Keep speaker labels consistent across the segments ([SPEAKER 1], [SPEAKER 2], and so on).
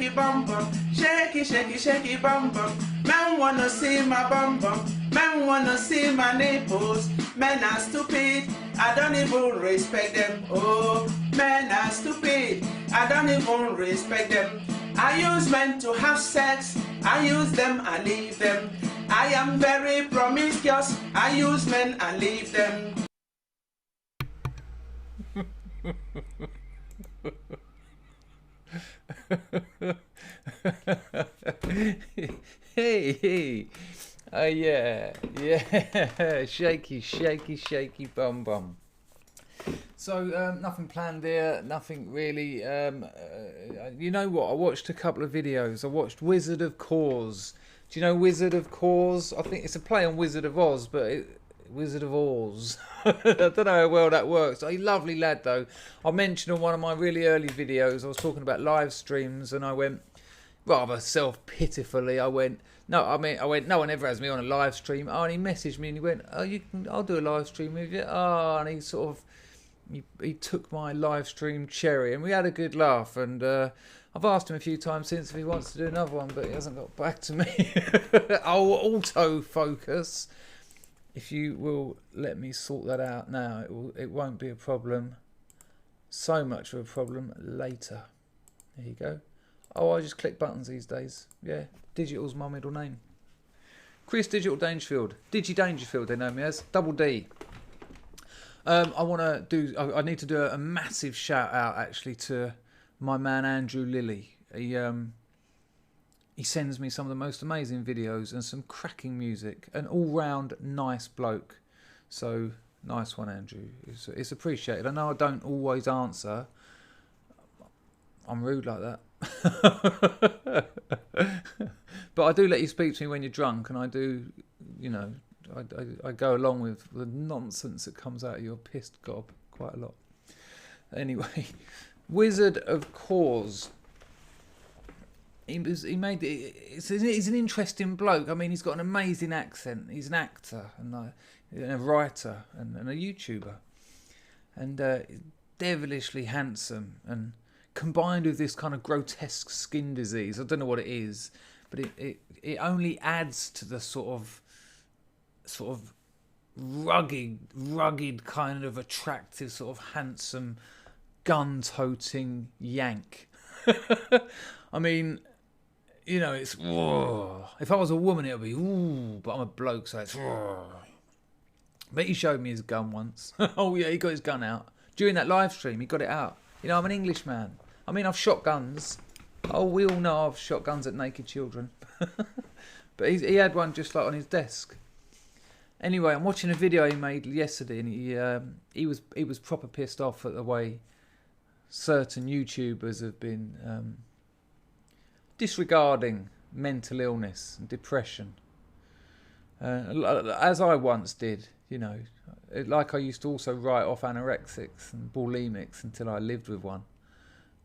[SPEAKER 1] shaky bum bum, shaky, shaky, shaky bum bum. Men wanna see my bum bum, men wanna see my nipples. Men are stupid, I don't even respect them. Oh, men are stupid, I don't even respect them. I use men to have sex, I use them and leave them. I am very promiscuous, I use men and leave them.
[SPEAKER 2] Hey, yeah, shaky, shaky, shaky bum bum. So nothing planned there, nothing really. You know what? I watched a couple of videos. I watched Wizard of Cause. Do you know Wizard of Cause? I think it's a play on Wizard of Oz, but Wizard of Oz. I don't know how well that works. A lovely lad though. I mentioned on one of my really early videos, I was talking about live streams, and I went rather self-pitifully. I went, no one ever has me on a live stream. Oh, and he messaged me and he went, oh, I'll do a live stream with you. Oh, and he sort of, he took my live stream cherry, and we had a good laugh. And I've asked him a few times since if he wants to do another one, but he hasn't got back to me. I'll autofocus. If you will let me sort that out now, it won't be a problem. So much of a problem later. There you go. Oh, I just click buttons these days. Yeah, Digital's my middle name. Chris Digital Dangerfield. Digi Dangerfield, they know me as. Double D. I need to do a massive shout out actually to my man Andrew Lilly. He sends me some of the most amazing videos and some cracking music. An all-round nice bloke. So, nice one, Andrew. It's appreciated. I know I don't always answer. I'm rude like that. But I do let you speak to me when you're drunk, and I do, you know, I go along with the nonsense that comes out of your pissed gob quite a lot. Anyway, Wizard of Cause. He's an interesting bloke. I mean, he's got an amazing accent. He's an actor and a writer and a YouTuber, and devilishly handsome, and combined with this kind of grotesque skin disease. I don't know what it is, but it only adds to the sort of rugged kind of attractive, sort of handsome, gun-toting yank. I mean, you know, it's, whoa. If I was a woman, it would be, ooh, but I'm a bloke, so it's, whoa. But he showed me his gun once. Oh yeah, he got his gun out. During that live stream, he got it out. You know, I'm an Englishman. I mean, I've shot guns. Oh, we all know I've shot guns at naked children. But he had one just like on his desk. Anyway, I'm watching a video he made yesterday, and he was proper pissed off at the way certain YouTubers have been disregarding mental illness and depression, as I once did. You know, like I used to also write off anorexics and bulimics until I lived with one.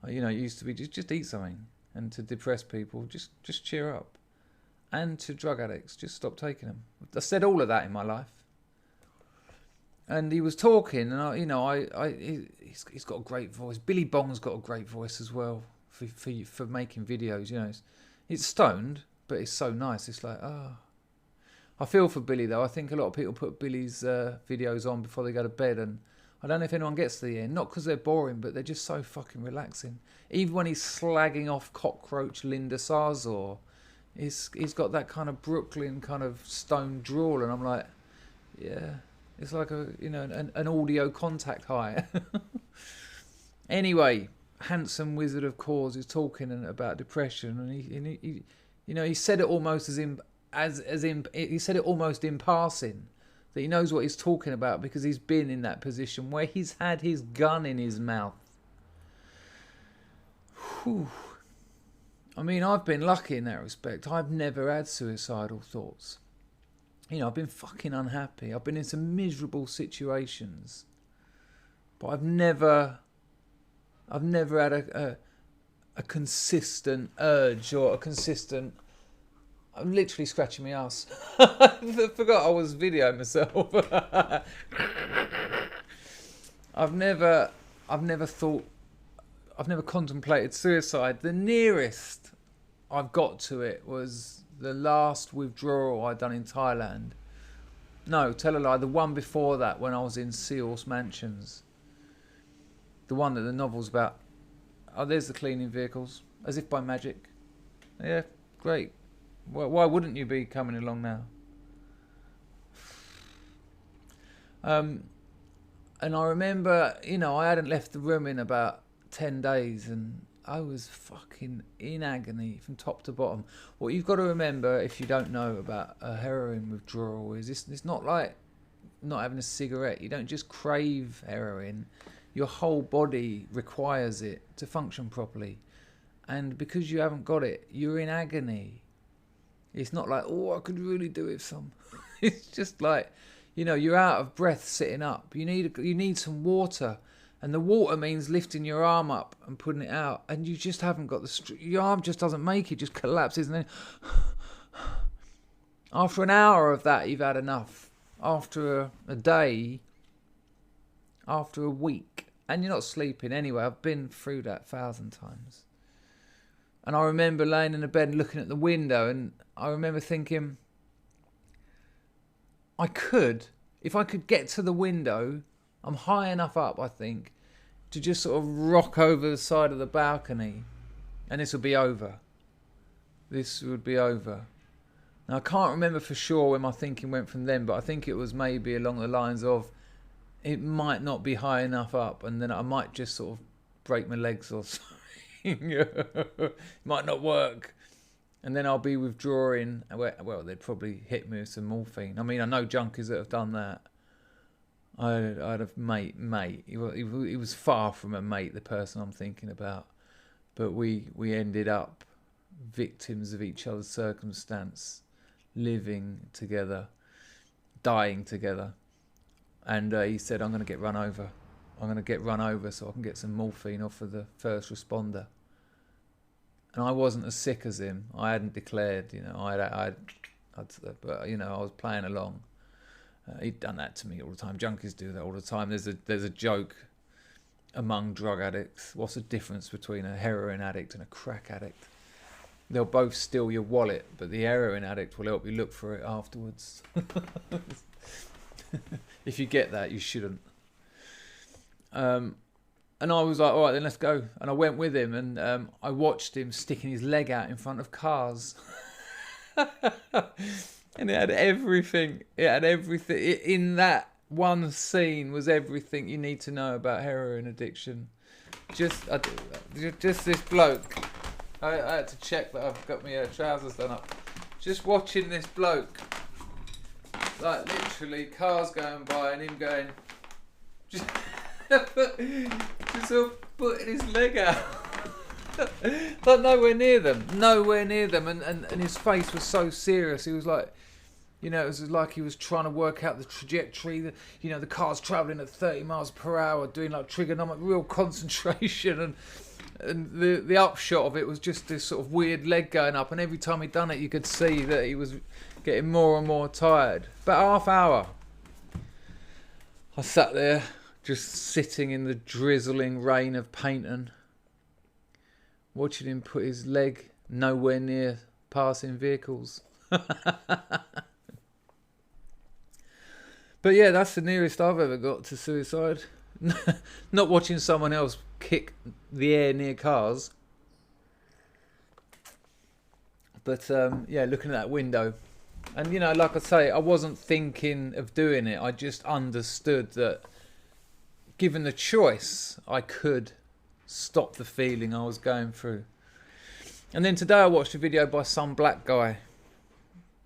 [SPEAKER 2] You know, it used to be just eat something, and to depressed people, just cheer up, and to drug addicts, just stop taking them. I said all of that in my life. And he was talking, and he's got a great voice. Billy Bong's got a great voice as well for making videos. You know, it's stoned, but it's so nice. It's like, ah. I feel for Billy though. I think a lot of people put Billy's videos on before they go to bed, and I don't know if anyone gets to the end. Not because they're boring, but they're just so fucking relaxing. Even when he's slagging off cockroach Linda Sarsour, he's got that kind of Brooklyn kind of stone drawl, and I'm like, yeah, it's like an audio contact high. Anyway, handsome Wizard of Cause is talking about depression, and he said it almost he said it almost in passing, that he knows what he's talking about because he's been in that position where he's had his gun in his mouth. Whew. I mean, I've been lucky in that respect. I've never had suicidal thoughts. You know, I've been fucking unhappy. I've been in some miserable situations, but I've never had a consistent urge or a consistent. I'm literally scratching my ass. I forgot I was videoing myself. I've never thought I've never contemplated suicide. The nearest I've got to it was the last withdrawal I'd done in Thailand. No, tell a lie. The one before that, when I was in Seahorse Mansions. The one that the novel's about. Oh, there's the cleaning vehicles, as if by magic. Yeah, great. Well, why wouldn't you be coming along now? And I remember, you know, I hadn't left the room in about 10 days and I was fucking in agony from top to bottom. What you've got to remember, if you don't know about a heroin withdrawal, is it's not like not having a cigarette. You don't just crave heroin. Your whole body requires it to function properly. And because you haven't got it, you're in agony. It's not like, oh, I could really do with some. It's just like, you know, you're out of breath sitting up. You need some water. And the water means lifting your arm up and putting it out. And you just haven't got your arm just doesn't make it, just collapses. And then after an hour of that, you've had enough. After a day, after a week, and you're not sleeping anyway. I've been through that 1,000 times. And I remember laying in the bed and looking at the window, and I remember thinking, if I could get to the window, I'm high enough up, I think, to just sort of rock over the side of the balcony, and this would be over. This would be over. Now, I can't remember for sure where my thinking went from then, but I think it was maybe along the lines of, it might not be high enough up, and then I might just sort of break my legs or something. It might not work. And then I'll be withdrawing. Well, they'd probably hit me with some morphine. I mean, I know junkies that have done that. I'd have mate. He was far from a mate, the person I'm thinking about. But we ended up victims of each other's circumstance, living together, dying together. And he said, I'm going to get run over. I'm going to get run over so I can get some morphine off of the first responder. And I wasn't as sick as him. I hadn't declared, you know. But you know, I was playing along. He'd done that to me all the time. Junkies do that all the time. There's a joke among drug addicts. What's the difference between a heroin addict and a crack addict? They'll both steal your wallet, but the heroin addict will help you look for it afterwards. If you get that, you shouldn't. And I was like, all right, then let's go. And I went with him, and I watched him sticking his leg out in front of cars. And it had everything. It had everything. In that one scene was everything you need to know about heroin addiction. Just this bloke. I had to check that I've got my trousers done up. Just watching this bloke. Like, literally, cars going by and him going... Just sort of putting his leg out. Like, nowhere near them. And his face was so serious. He was like... You know, it was like he was trying to work out the trajectory. You know, the car's travelling at 30 miles per hour, doing like trigonometric, real concentration. And the upshot of it was just this sort of weird leg going up. And every time he'd done it, you could see that he was getting more and more tired. About half hour. I sat there, just sitting in the drizzling rain of Paynton, watching him put his leg nowhere near passing vehicles. But yeah, that's the nearest I've ever got to suicide. Not watching someone else kick the air near cars. But yeah, looking at that window. And you know, like I say, I wasn't thinking of doing it. I just understood that given the choice, I could stop the feeling I was going through. And then today I watched a video by some black guy.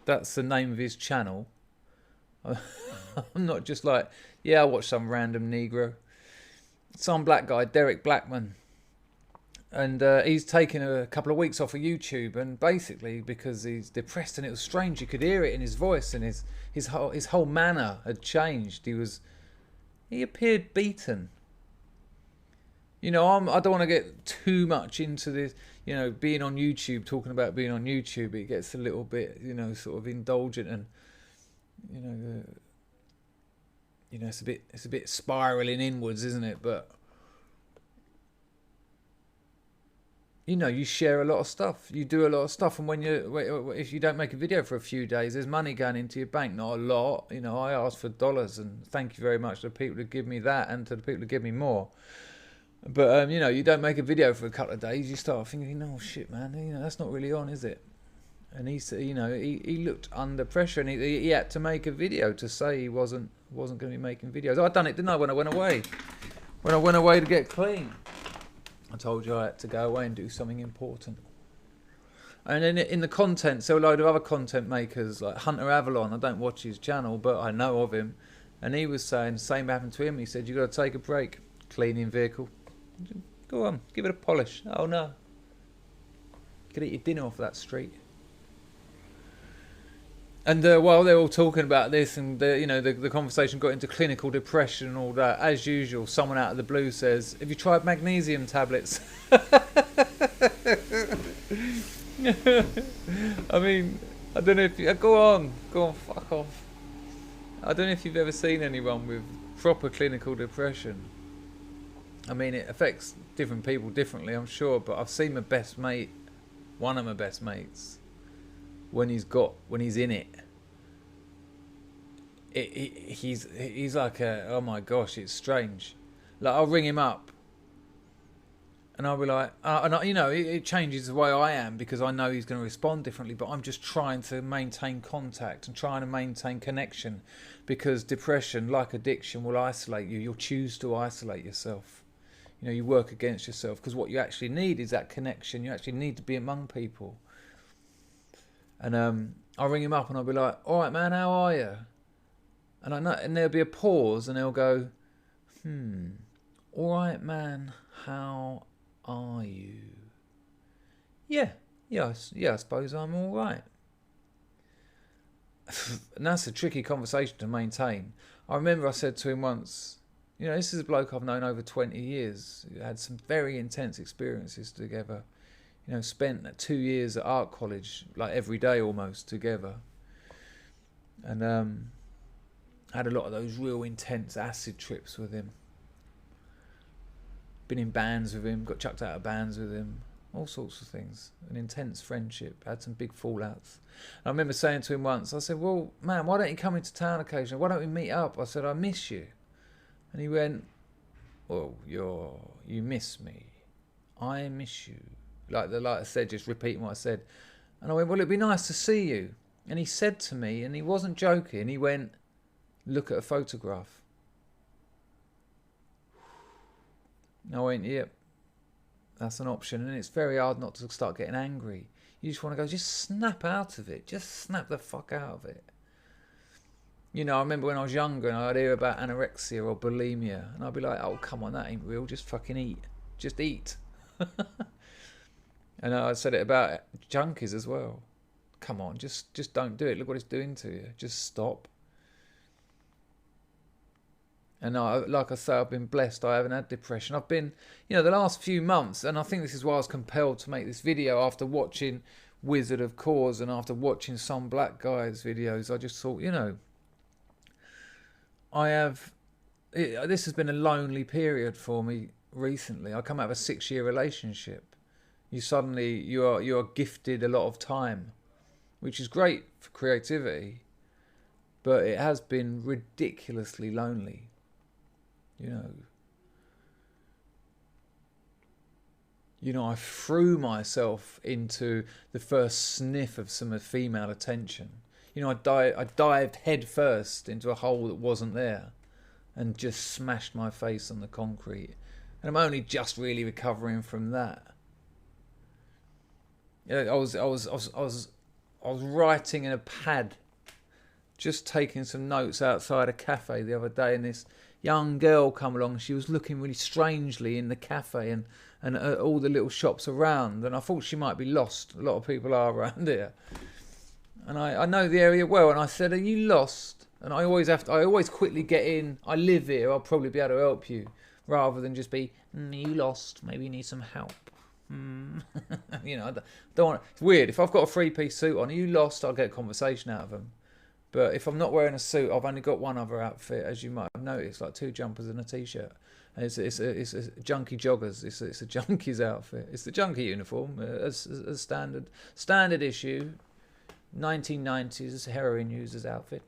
[SPEAKER 2] That's the name of his channel. I'm not just like, yeah, I watched some random Negro. Some black guy, Derek Blackman. And he's taken a couple of weeks off of YouTube, and basically because he's depressed, and it was strange, you could hear it in his voice, and his whole manner had changed. He appeared beaten. You know, I don't want to get too much into this, you know, being on YouTube, talking about being on YouTube. It gets a little bit, you know, sort of indulgent, and you know, it's a bit spiraling inwards, isn't it? But you know, you share a lot of stuff. You do a lot of stuff. And if you don't make a video for a few days, there's money going into your bank. Not a lot. You know, I ask for dollars, and thank you very much to the people who give me that and to the people who give me more. But, you know, you don't make a video for a couple of days, you start thinking, oh, shit, man, you know, that's not really on, is it? And he said, you know, he looked under pressure, and he had to make a video to say he wasn't going to be making videos. I done it, didn't I, when I went away? When I went away to get clean. I told you I had to go away and do something important. And then in the content, so a load of other content makers, like Hunter Avalon, I don't watch his channel, but I know of him. And he was saying the same happened to him. He said, you got to take a break, cleaning vehicle. Go on, give it a polish. Oh no. You could eat your dinner off that street. And while they're all talking about this, and the conversation got into clinical depression and all that, as usual, someone out of the blue says, "Have you tried magnesium tablets?" I mean, I don't know if you... Go on, fuck off. I don't know if you've ever seen anyone with proper clinical depression. I mean, it affects different people differently, I'm sure, but I've seen my best mate, one of my best mates, when he's in it, he's like oh my gosh, it's strange. Like, I'll ring him up, and I'll be like, you know, it changes the way I am because I know he's going to respond differently, but I'm just trying to maintain contact and trying to maintain connection, because depression, like addiction, will isolate you. You'll choose to isolate yourself. You know, you work against yourself, because what you actually need is that connection. You actually need to be among people. And I'll ring him up and I'll be like, all right, man, how are you? And I know, and there'll be a pause, and he'll go, all right, man, how are you? Yeah, I suppose I'm all right. And that's a tricky conversation to maintain. I remember I said to him once, you know, this is a bloke I've known over 20 years. We had some very intense experiences together. You know, spent 2 years at art college, like every day almost, together. And had a lot of those real intense acid trips with him. Been in bands with him, got chucked out of bands with him. All sorts of things. An intense friendship. Had some big fallouts. And I remember saying to him once, I said, well, man, why don't you come into town occasionally? Why don't we meet up? I said, I miss you. And he went, well, you miss me. I miss you. Like I said, just repeating what I said. And I went, well, it'd be nice to see you. And he said to me, and he wasn't joking, he went, look at a photograph. And I went, yep, that's an option. And it's very hard not to start getting angry. You just want to go, just snap out of it. Just snap the fuck out of it. You know, I remember when I was younger and I'd hear about anorexia or bulimia, and I'd be like, oh, come on, that ain't real. Just fucking eat. Just eat. And I said it about junkies as well. Come on, just don't do it. Look what it's doing to you. Just stop. And like I say, I've been blessed. I haven't had depression. I've been, you know, the last few months, and I think this is why I was compelled to make this video after watching Wizard of Cause and after watching some black guy's videos. I just thought, you know, this has been a lonely period for me recently. I come out of a 6-year relationship. You are gifted a lot of time, which is great for creativity, but it has been ridiculously lonely. You know, I threw myself into the first sniff of some female attention. You know, I dived head first into a hole that wasn't there and just smashed my face on the concrete. And I'm only just really recovering from that. You know, I was writing in a pad, just taking some notes outside a cafe the other day, and this young girl come along. She was looking really strangely in the cafe and all the little shops around, and I thought she might be lost. A lot of people are around here. And I know the area well, and I said, are you lost? And I always quickly get in, I live here, I'll probably be able to help you, rather than just be, you lost, maybe you need some help. You know, I don't want. It's weird. If I've got a 3-piece suit on, are you lost? I'll get a conversation out of them. But if I'm not wearing a suit, I've only got one other outfit, as you might have noticed, like 2 jumpers and a t-shirt. And it's a junkie joggers. It's a junkie's outfit. It's the junkie uniform, as standard issue, 1990s heroin user's outfit.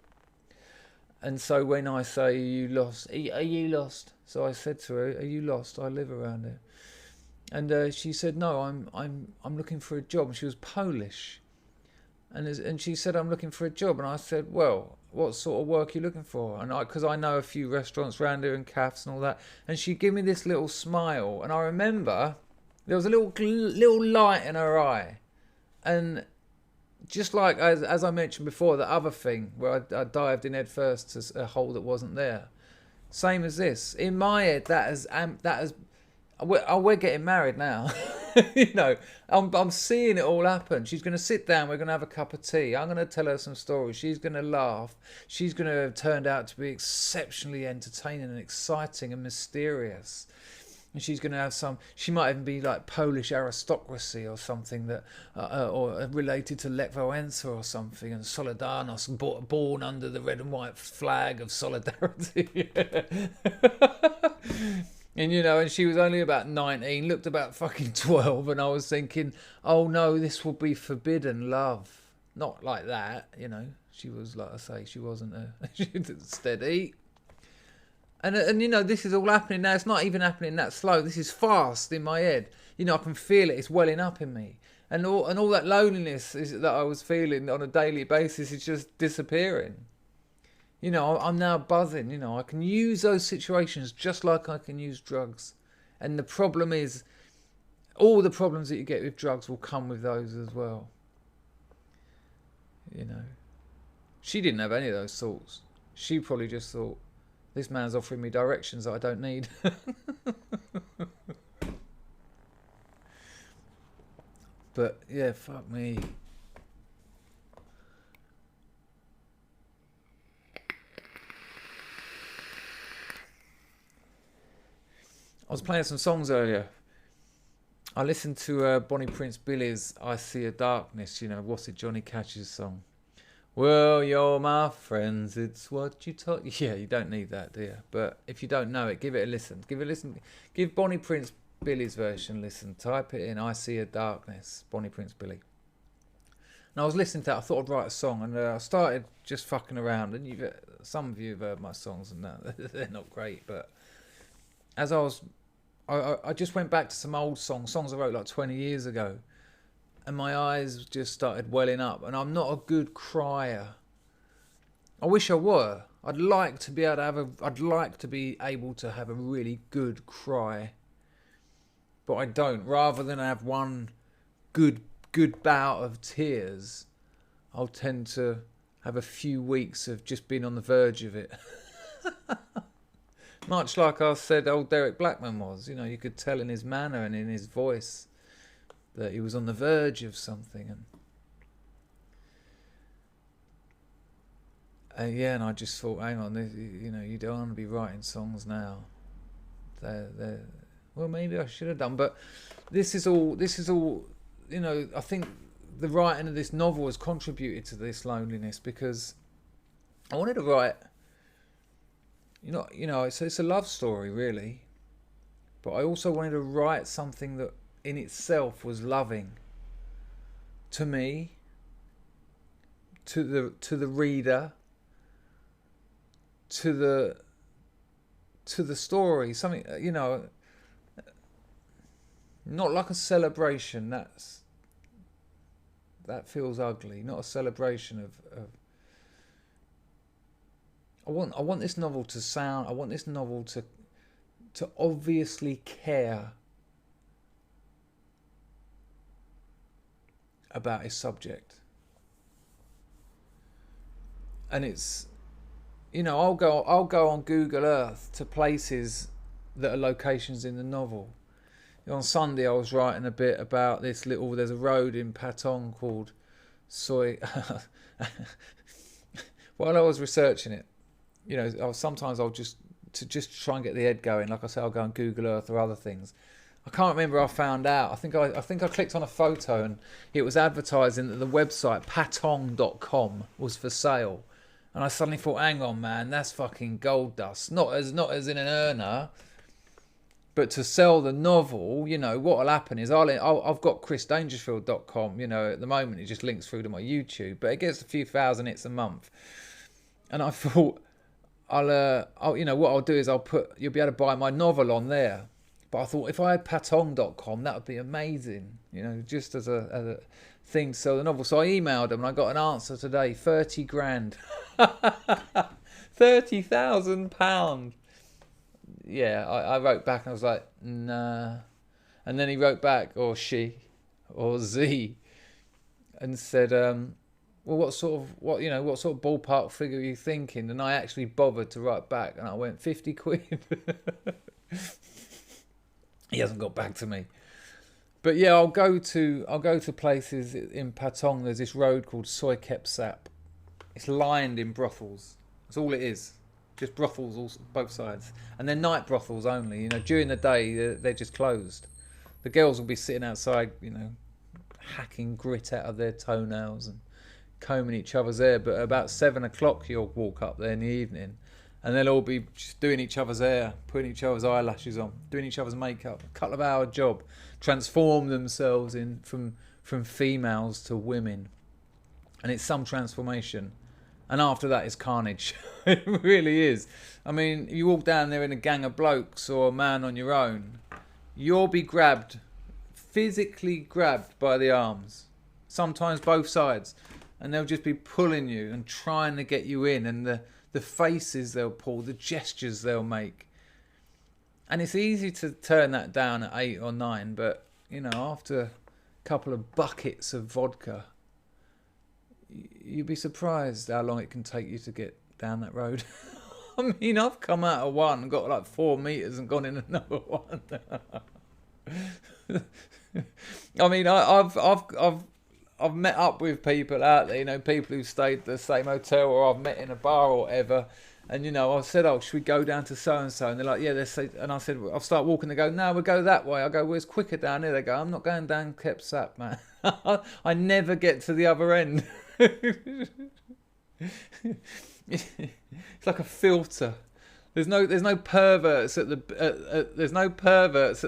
[SPEAKER 2] And so when I say, are you lost? So I said to her, are you lost? I live around here. And she said, no, I'm looking for a job. And she was Polish. And she said, I'm looking for a job. And I said, well, what sort of work are you looking for? And because I know a few restaurants around here and cafes and all that. And she gave me this little smile. And I remember there was a little light in her eye. And just like, as I mentioned before, the other thing where I dived in head first to a hole that wasn't there. Same as this. In my head, we're getting married now. You know, I'm seeing it all happen. She's going to sit down. We're going to have a cup of tea. I'm going to tell her some stories. She's going to laugh. She's going to have turned out to be exceptionally entertaining and exciting and mysterious. And she's going to have she might even be like Polish aristocracy or something that, or related to Lech Wałęsa or something, and Solidarność, born under the red and white flag of solidarity. And, you know, and she was only about 19, looked about fucking 12, and I was thinking, oh no, this will be forbidden love. Not like that, you know. She was, like I say, she wasn't she was steady. And you know, this is all happening now. It's not even happening that slow. This is fast in my head. You know, I can feel it. It's welling up in me. And all that loneliness that I was feeling on a daily basis is just disappearing. You know, I'm now buzzing. You know, I can use those situations just like I can use drugs. And the problem is, all the problems that you get with drugs will come with those as well. You know, she didn't have any of those thoughts. She probably just thought, this man's offering me directions that I don't need. But yeah, fuck me. I was playing some songs earlier. I listened to Bonnie Prince Billy's I See a Darkness, you know, what's it, Johnny Cash's song. Well, you're my friends, it's what you taught. Yeah, you don't need that, do you? But if you don't know it, give it a listen. Give it a listen. Give Bonnie Prince Billy's version a listen. Type it in, I See a Darkness, Bonnie Prince Billy. And I was listening to that, I thought I'd write a song, and I started just fucking around. And some of you have heard my songs, and they're not great, but as I just went back to some old songs I wrote like 20 years ago, and my eyes just started welling up. And I'm not a good crier. I wish I were. I'd like to be able to have a really good cry, but I don't. Rather than have one good bout of tears, I'll tend to have a few weeks of just being on the verge of it. Much like I said old Derek Blackman was, you know, you could tell in his manner and in his voice that he was on the verge of something. And yeah, and I just thought, hang on, you know, you don't want to be writing songs now. Well, maybe I should have done, but this is all, you know, I think the writing of this novel has contributed to this loneliness, because I wanted to write, you know, it's a love story really, but I also wanted to write something that in itself was loving to me, to the reader, to the story, something, you know, not like a celebration. That feels ugly. Not a celebration of I want this novel to sound, I want this novel to obviously care about his subject. And it's, you know, I'll go on Google Earth to places that are locations in the novel. On Sunday I was writing a bit about there's a road in Patong called Soy. While I was researching it, you know, sometimes I'll just try and get the head going. Like I say, I'll go on Google Earth or other things. I can't remember. I found out. I think I clicked on a photo and it was advertising that the website patong.com was for sale, and I suddenly thought, hang on, man, that's fucking gold dust. Not as in an earner, But to sell the novel, you know, what'll happen is I've got chrisdangerfield.com, you know, at the moment it just links through to my YouTube, but it gets a few thousand hits a month. And I thought, you know, what I'll do is you'll be able to buy my novel on there. But I thought if I had patong.com, that would be amazing, you know, just as a thing to sell the novel. So I emailed them and I got an answer today, 30 grand. £30,000. Yeah, I wrote back and I was like, nah. And then he wrote back, or she, or Z, and said, well, what sort of ballpark figure are you thinking? And I actually bothered to write back, and I went 50 quid. He hasn't got back to me. But yeah, I'll go to places in Patong. There's this road called Soi Kep Sap. It's lined in brothels. That's all it is. Just brothels, both sides. And they're night brothels only. You know, during the day, they're just closed. The girls will be sitting outside, you know, hacking grit out of their toenails and combing each other's hair. But about 7 o'clock, you'll walk up there in the evening, and they'll all be just doing each other's hair, putting each other's eyelashes on, doing each other's makeup. A couple of hour job. Transform themselves from females to women. And it's some transformation. And after that, it's carnage. It really is. I mean, you walk down there in a gang of blokes or a man on your own, you'll be grabbed, physically grabbed by the arms. Sometimes both sides. And they'll just be pulling you and trying to get you in. And the faces they'll pull, the gestures they'll make. And it's easy to turn that down at 8 or 9. But, you know, after a couple of buckets of vodka, you'd be surprised how long it can take you to get down that road. I mean, I've come out of one, got like 4 meters, and gone in another one. I mean, I've met up with people out there, you know, people who stayed at the same hotel, or I've met in a bar or whatever. And, you know, I said, oh, should we go down to so-and-so? And they're like, yeah, let's say. And I said, I'll start walking. They go, no, we'll go that way. I go, well, it's quicker down here. They go, I'm not going down Kep Sap, man. I never get to the other end. It's like a filter. There's no perverts at the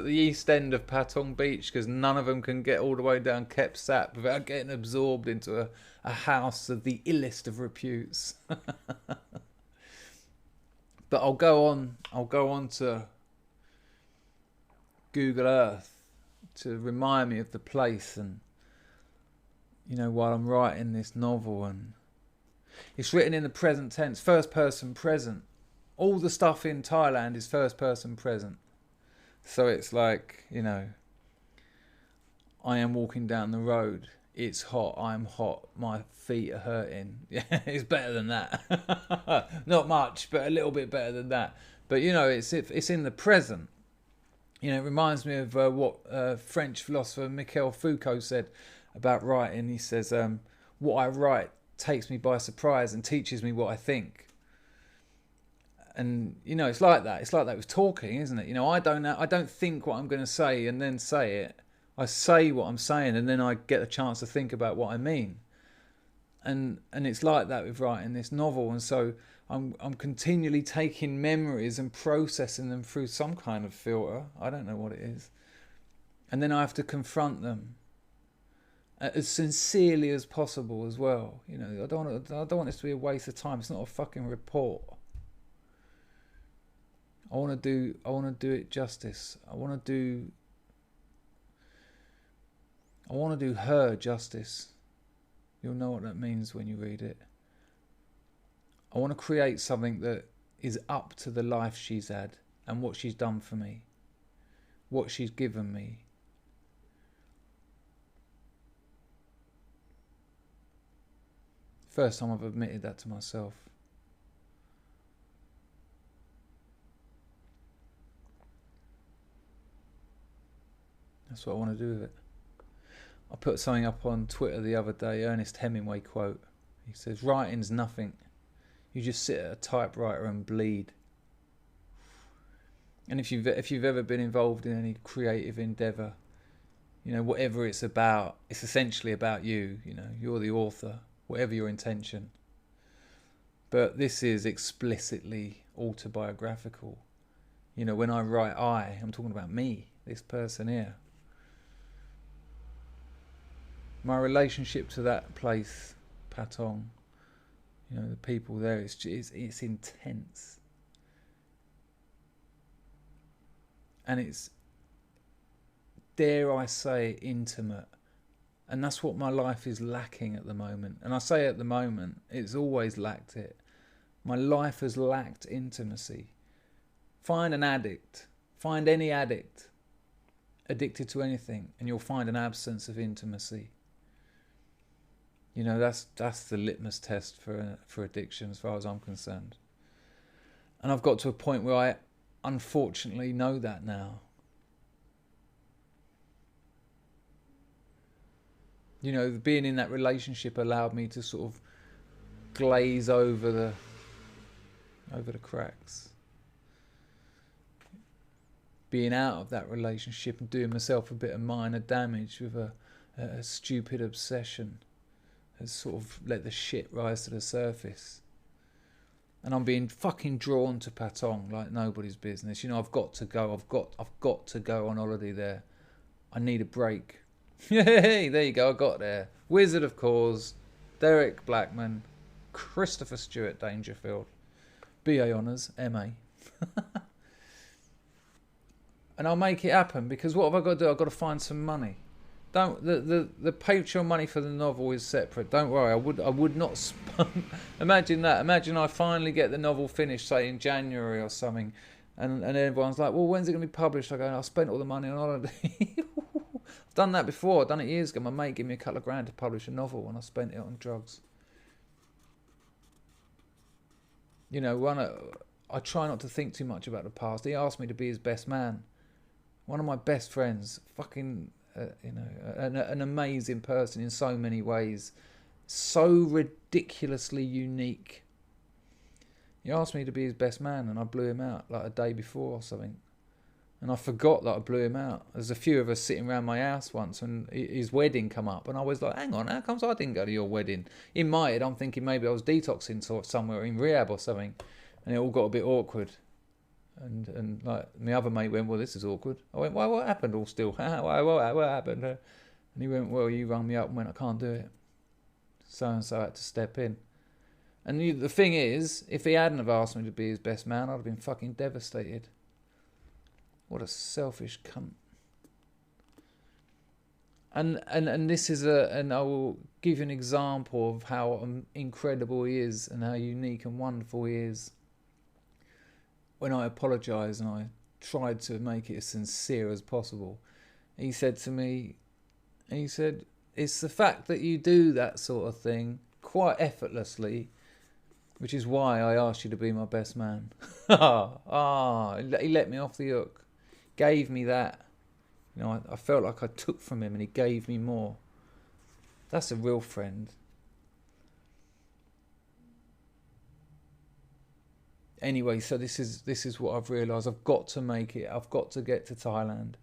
[SPEAKER 2] east end of Patong Beach, because none of them can get all the way down Kep Sap without getting absorbed into a house of the illest of reputes. But I'll go on to Google Earth to remind me of the place, and you know, while I'm writing this novel, and it's written in the present tense, first person present. All the stuff in Thailand is first person present. So it's like, you know, I am walking down the road. It's hot. I'm hot. My feet are hurting. Yeah, it's better than that. Not much, but a little bit better than that. But, you know, it's in the present. You know, it reminds me of what French philosopher Michel Foucault said about writing. He says, what I write takes me by surprise and teaches me what I think. And, you know, it's like that. It's like that with talking, isn't it? You know, I don't think what I'm going to say and then say it. I say what I'm saying, and then I get a chance to think about what I mean. And it's like that with writing this novel. And so I'm continually taking memories and processing them through some kind of filter. I don't know what it is. And then I have to confront them as sincerely as possible as well. You know, I don't want this to be a waste of time. It's not a fucking report. I want to do it justice. I want to do her justice. You'll know what that means when you read it. I want to create something that is up to the life she's had and what she's done for me, what she's given me. First time I've admitted that to myself. That's what I want to do with it. I put something up on Twitter the other day, Ernest Hemingway quote. He says, writing's nothing. You just sit at a typewriter and bleed. And if you've ever been involved in any creative endeavour, you know, whatever it's about, it's essentially about you. You know, you're the author, whatever your intention. But this is explicitly autobiographical. You know, when I write I'm talking about me, this person here. My relationship to that place, Patong, you know, the people there, it's intense. And it's, dare I say, intimate. And that's what my life is lacking at the moment. And I say at the moment, it's always lacked it. My life has lacked intimacy. Find an addict, find any addict addicted to anything, and you'll find an absence of intimacy. You know, that's the litmus test for addiction as far as I'm concerned. And I've got to a point where I unfortunately know that now. You know, being in that relationship allowed me to sort of glaze over the cracks. Being out of that relationship and doing myself a bit of minor damage with a stupid obsession has sort of let the shit rise to the surface. And I'm being fucking drawn to Patong like nobody's business. You know, I've got to go. I've got to go on holiday there. I need a break. Hey, there you go. I got there. Wizard of Cause, Derek Blackman, Christopher Stewart Dangerfield, BA Honours, MA. And I'll make it happen, because what have I got to do? I've got to find some money. The Patreon money for the novel is separate. Don't worry. I would not imagine that. Imagine I finally get the novel finished, say in January or something, and everyone's like, well, when's it going to be published? I go, I spent all the money on holiday. I've done that before. I've done it years ago. My mate gave me a couple of grand to publish a novel, and I spent it on drugs. You know, I try not to think too much about the past. He asked me to be his best man. One of my best friends, fucking, you know, an amazing person in so many ways. So ridiculously unique. He asked me to be his best man, and I blew him out like a day before or something. And I forgot that I blew him out. There's a few of us sitting around my house once, and his wedding come up, and I was like, hang on, how comes I didn't go to your wedding? In my head, I'm thinking maybe I was detoxing somewhere in rehab or something, and it all got a bit awkward. And like my other mate went, well, this is awkward. I went, well, what happened? All still, what happened? And he went, well, you rang me up and went, I can't do it. So and so had to step in. And the thing is, if he hadn't have asked me to be his best man, I'd have been fucking devastated. What a selfish cunt. And this is and I will give you an example of how incredible he is and how unique and wonderful he is. When I apologised and I tried to make it as sincere as possible, he said to me, it's the fact that you do that sort of thing quite effortlessly, which is why I asked you to be my best man. He let me off the hook. Gave me that. You know, I felt like I took from him and he gave me more. That's a real friend. Anyway, so this is what I've realised. I've got to make it. I've got to get to Thailand.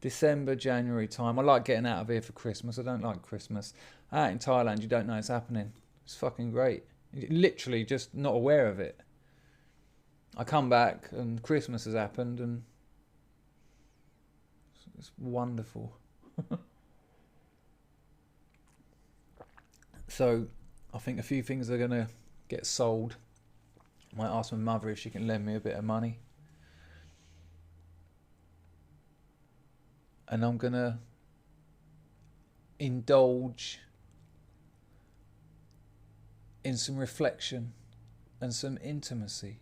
[SPEAKER 2] December, January time. I like getting out of here for Christmas. I don't like Christmas. Out in Thailand, you don't know it's happening. It's fucking great. You're literally just not aware of it. I come back and Christmas has happened and it's wonderful. So I think a few things are going to get sold. I might ask my mother if she can lend me a bit of money. And I'm going to indulge in some reflection and some intimacy.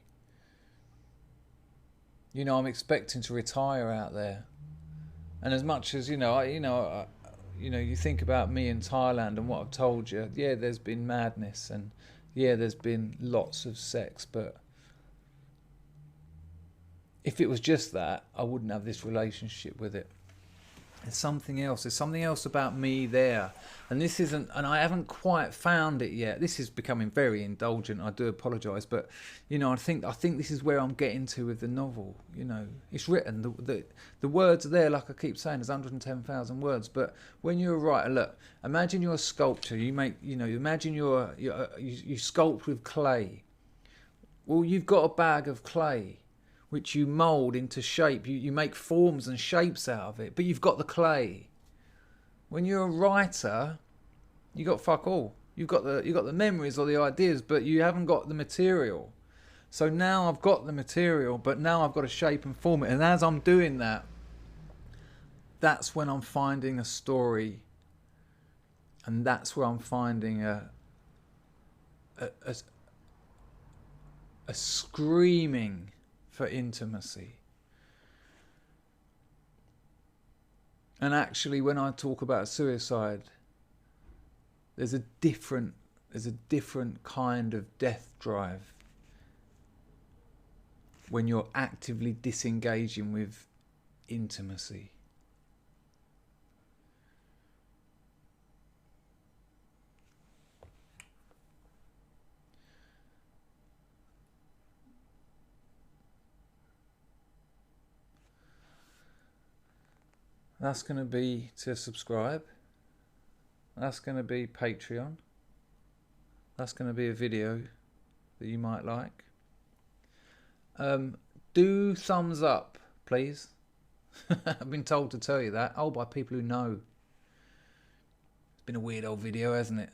[SPEAKER 2] You know, I'm expecting to retire out there. And as much as, you think about me in Thailand and what I've told you, yeah, there's been madness and yeah, there's been lots of sex, but if it was just that, I wouldn't have this relationship with it. There's something else. There's something else about me there. And this isn't, and I haven't quite found it yet. This is becoming very indulgent. I do apologise, but you know, I think this is where I'm getting to with the novel. You know, it's written. The words are there, like I keep saying. There's 110,000 words. But when you're a writer, look, imagine you're a sculptor. Imagine you sculpt with clay. Well, you've got a bag of clay. which you mould into shape. You make forms and shapes out of it, but you've got the clay. When you're a writer, you got fuck all. You've got the memories or the ideas, but you haven't got the material. So now I've got the material, but now I've got to shape and form it. And as I'm doing that, that's when I'm finding a story, and that's where I'm finding a screaming for intimacy. And actually, when I talk about suicide, there's a different kind of death drive when you're actively disengaging with intimacy. That's going to be to subscribe. That's going to be Patreon. That's going to be a video that you might like. Do thumbs up, please. I've been told to tell you that. Oh, by people who know. It's been a weird old video, hasn't it?